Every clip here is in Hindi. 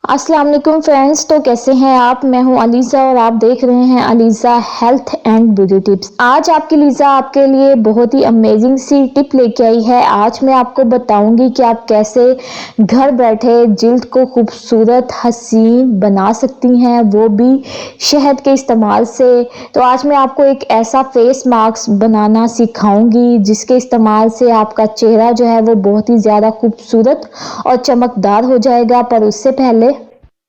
अस्सलाम वालेकुम फ्रेंड्स, तो कैसे हैं आप। मैं हूं अलीज़ा और आप देख रहे हैं Aliza health and beauty tips. आज आपकी लीज़ा आपके लिए बहुत ही अमेजिंग सी टिप लेके आई है। आज मैं आपको बताऊंगी कि आप कैसे घर बैठे जिल्द को खूबसूरत हसीन बना सकती हैं, वो भी शहद के इस्तेमाल से। तो आज मैं आपको एक ऐसा फेस मास्क बनाना सिखाऊंगी जिसके इस्तेमाल से आपका चेहरा जो है वो बहुत ही ज़्यादा खूबसूरत और चमकदार हो जाएगा। पर उससे पहले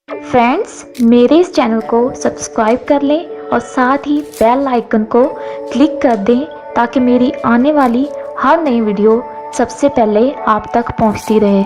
फ्रेंड्स, मेरे इस चैनल को सब्सक्राइब कर लें और साथ ही बेल आइकन को क्लिक कर दें ताकि मेरी आने वाली हर नई वीडियो सबसे पहले आप तक पहुंचती रहे।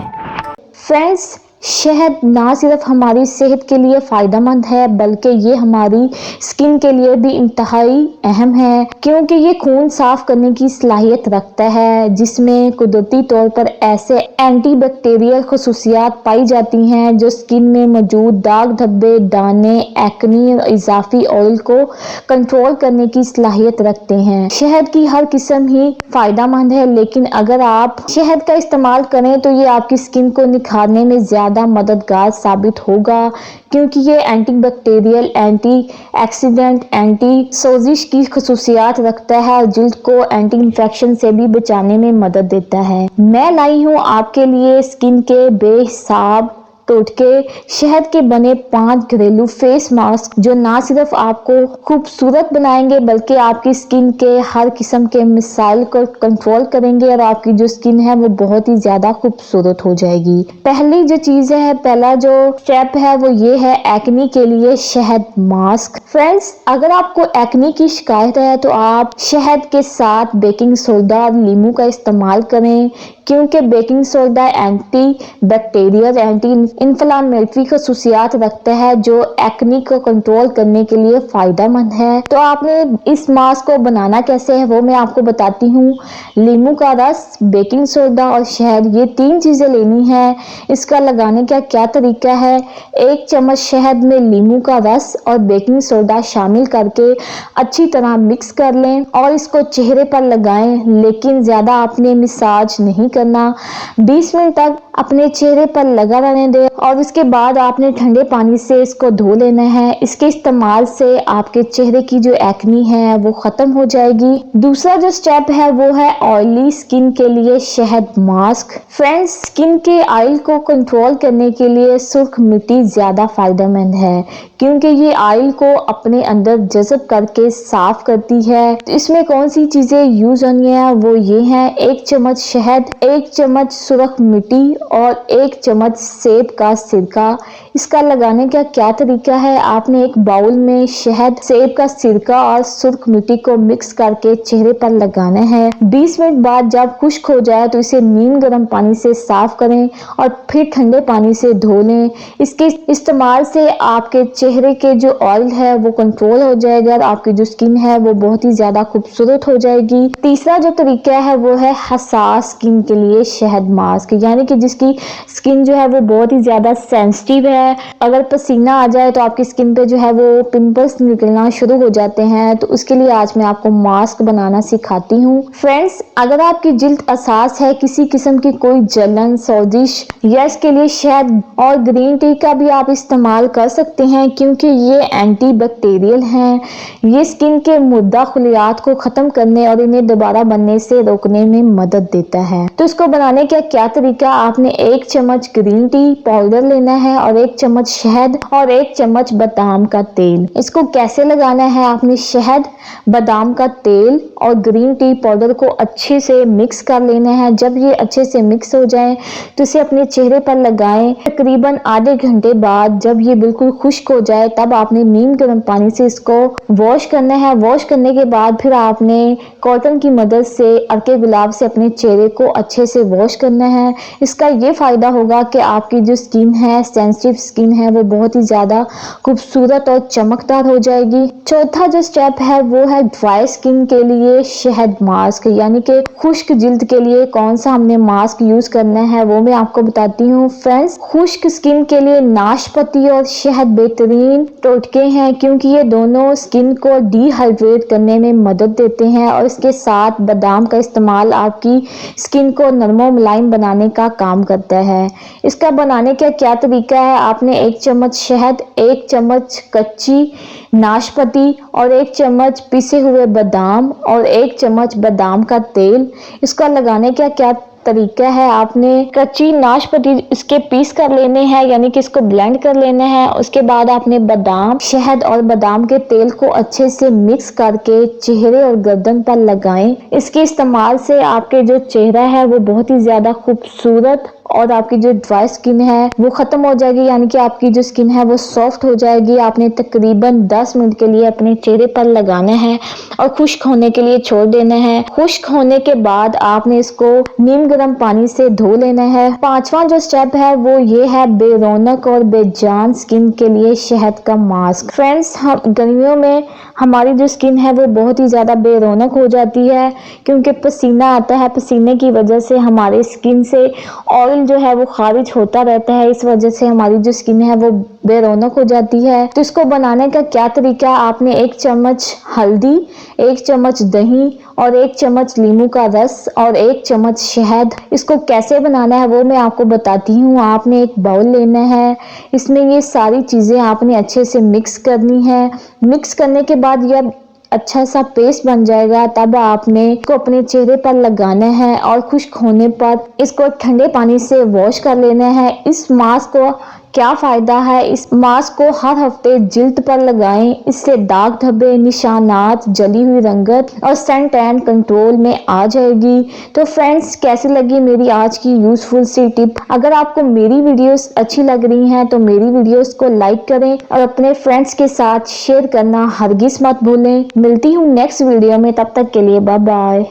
फ्रेंड्स, शहद ना सिर्फ हमारी सेहत के लिए फ़ायदेमंद है बल्कि ये हमारी स्किन के लिए भी इंतहाई अहम है, क्योंकि ये खून साफ करने की सलाहियत रखता है जिसमें कुदरती तौर पर ऐसे एंटी बैक्टीरियल खसूसियात पाई जाती हैं जो स्किन में मौजूद दाग धब्बे, दाने, एक्नी और इजाफी ऑयल को कंट्रोल करने की सलाहियत रखते हैं। शहद की हर किस्म ही फ़ायदेमंद है, लेकिन अगर आप शहद का इस्तेमाल करें तो ये आपकी स्किन को निखारने में ज़्यादा मददगार साबित होगा, क्योंकि ये anti bacterial, anti oxidant, anti सोजिश की खसूसियात रखता है और जिल्द को एंटी इन्फेक्शन से भी बचाने में मदद देता है। मैं लाई हूँ आपके लिए स्किन के बेहिसाब टोटके शहद के बने 5 घरेलू फेस मास्क जो ना सिर्फ आपको खूबसूरत बनाएंगे बल्कि आपकी स्किन के हर किस्म के मिसाइल को कंट्रोल करेंगे और आपकी जो स्किन है वो बहुत ही ज्यादा खूबसूरत हो जाएगी। पहली जो चीज है, पहला जो स्टेप है वो ये है एक्नी के लिए शहद मास्क। फ्रेंड्स, अगर आपको एक्नी की शिकायत है तो आप शहद के साथ बेकिंग सोडा और नींबू का इस्तेमाल करें, क्योंकि baking soda anti bacterial, anti inflammatory खसूसियात रखता है जो एक्नी को कंट्रोल करने के लिए फायदेमंद है। तो आपने इस मास्क को बनाना कैसे है वो मैं आपको बताती हूँ। नींबू का रस, बेकिंग सोडा और शहद, ये 3 चीजें लेनी है। इसका लगाने का क्या तरीका है, 1 चम्मच शहद में नींबू का रस और बेकिंग सोडा शामिल करके अच्छी तरह मिक्स कर लें और इसको चेहरे पर लगाएं, लेकिन ज्यादा आपने मसाज नहीं करना। 20 मिनट तक अपने चेहरे पर लगा रहने दें और उसके बाद आपने ठंडे पानी से इसको धो लेना है। इसके इस्तेमाल से आपके चेहरे की जो एक्नी है वो खत्म हो जाएगी। दूसरा जो स्टेप है वो है ऑयली स्किन के लिए शहद मास्क। फ्रेंड्स, स्किन के ऑयल को कंट्रोल करने के लिए सुर्ख मिट्टी ज्यादा फायदेमंद है, क्योंकि ये ऑयल को अपने अंदर जज़ब करके साफ करती है। तो इसमें कौन सी चीजें यूज होनी है वो ये है, 1 चम्मच शहद, 1 चम्मच सुर्ख मिट्टी और 1 चम्मच सेब का सिरका। इसका लगाने का क्या तरीका है, आपने एक बाउल में शहद, सेब का सिरका और सुर्ख मिट्टी को मिक्स करके चेहरे पर लगाना है। 20 मिनट बाद जब खुश्क हो जाए तो इसे नीम गर्म पानी से साफ करें और फिर ठंडे पानी से धो लें। इसके इस्तेमाल से आपके चेहरे के जो ऑयल है वो कंट्रोल हो जाएगा और आपकी जो स्किन है वो बहुत ही ज्यादा खूबसूरत हो जाएगी। तीसरा जो तरीका है वो है हसास स्किन के लिए शहद मास्क, यानी कि जिसकी स्किन जो है वो बहुत ही ज्यादा सेंसिटिव है। अगर पसीना आ जाए तो आपकी स्किन पे जो है वो पिंपल्स निकलना शुरू हो जाते हैं। तो उसके लिए आज मैं आपको मास्क बनाना सिखाती हूँ। फ्रेंड्स, अगर आपकी जिल्द हसास है, किसी किस्म की कोई जलन, सोजिश, या इसके लिए शहद और ग्रीन टी का भी आप इस्तेमाल कर सकते हैं, क्योंकि ये एंटी बैक्टीरियल हैं। ये स्किन के मुर्दा खलियात को खत्म करने और इन्हें दोबारा बनने से रोकने में मदद देता है। तो इसको बनाने का क्या तरीका, आपने 1 चम्मच ग्रीन टी पाउडर लेना है और 1 चम्मच शहद और 1 चम्मच बादाम का तेल। इसको कैसे लगाना है, आपने शहद, बादाम का तेल और ग्रीन टी पाउडर को अच्छे से मिक्स कर लेना है। जब ये अच्छे से मिक्स हो जाए तो इसे अपने चेहरे पर लगाएं। तकरीबन आधे घंटे बाद जब ये बिल्कुल खुश्क हो जाए तब आपने नीम गर्म पानी से इसको वॉश करना है। वॉश करने के बाद फिर आपने कॉटन की मदद से अर्के गुलाब से अपने चेहरे को अच्छे से वॉश करना है। इसका ये फायदा होगा कि आपकी जो स्किन है, सेंसिटिव स्किन है, वो बहुत ही ज्यादा खूबसूरत और चमकदार हो जाएगी। चौथा जो स्टेप है वो है ड्राई स्किन के लिए शहद मास्क, यानी कि खुश्क जिल्द के लिए कौन सा हमने मास्क यूज करना है वो मैं आपको बताती हूँ। फ्रेंड्स, खुश्क स्किन के लिए नाशपाती और शहद बेहतरीन टोटके हैं, क्योंकि ये दोनों स्किन को डिहाइड्रेट करने में मदद देते हैं और इसके साथ बादाम का इस्तेमाल आपकी स्किन को को नरम और मुलायम बनाने का काम करता है। इसका बनाने का क्या तरीका है, आपने 1 चम्मच शहद, 1 चम्मच कच्ची नाशपाती और 1 चम्मच पिसे हुए बादाम और 1 चम्मच बादाम का तेल। इसका लगाने का क्या तरीका है, आपने कच्ची नाशपाती इसके पीस कर लेने हैं, यानी कि इसको ब्लेंड कर लेना है। उसके बाद आपने बादाम, शहद और बादाम के तेल को अच्छे से मिक्स करके चेहरे और गर्दन पर लगाएं। इसके इस्तेमाल से आपके जो चेहरा है वो बहुत ही ज्यादा खूबसूरत और आपकी जो ड्राई स्किन है वो खत्म हो जाएगी, यानी कि आपकी जो स्किन है वो सॉफ्ट हो जाएगी। आपने तकरीबन 10 मिनट के लिए अपने चेहरे पर लगाना है और खुश्क होने के लिए छोड़ देना है। खुश्क होने के बाद आपने इसको नीम गर्म पानी से धो लेना है। 5वां जो स्टेप है वो ये है बेरौनक और बेजान स्किन के लिए शहद का मास्क। फ्रेंड्स, हम गर्मियों में हमारी जो स्किन है वो बहुत ही ज़्यादा बेरौनक हो जाती है, क्योंकि पसीना आता है। पसीने की वजह से हमारे स्किन से ऑयल जो है वो खारिज होता रहता है, इस वजह से हमारी जो स्किन है वो बेरौनक हो जाती है। तो इसको बनाने का क्या तरीका, आपने 1 चम्मच हल्दी, 1 चम्मच दही और 1 चम्मच नींबू का रस और 1 चम्मच शहद, इसको कैसे बनाना है वो मैं आपको बताती हूँ। आपने एक बाउल लेना है, इसमें ये सारी चीज़ें आपने अच्छे से मिक्स करनी है। मिक्स करने के बाद यह अच्छा सा पेस्ट बन जाएगा, तब आपने इसको अपने चेहरे पर लगाना है और खुश्क होने पर इसको ठंडे पानी से वॉश कर लेना है। इस मास्क को क्या फ़ायदा है, इस मास्क को हर हफ्ते जिल्द पर लगाएं, इससे दाग धब्बे, निशानात, जली हुई रंगत और सन टैन कंट्रोल में आ जाएगी। तो फ्रेंड्स, कैसी लगी मेरी आज की यूजफुल सी टिप? अगर आपको मेरी वीडियोस अच्छी लग रही हैं तो मेरी वीडियोस को लाइक करें और अपने फ्रेंड्स के साथ शेयर करना हरगिज मत भूलें। मिलती हूँ नेक्स्ट वीडियो में, तब तक के लिए बाय बाय।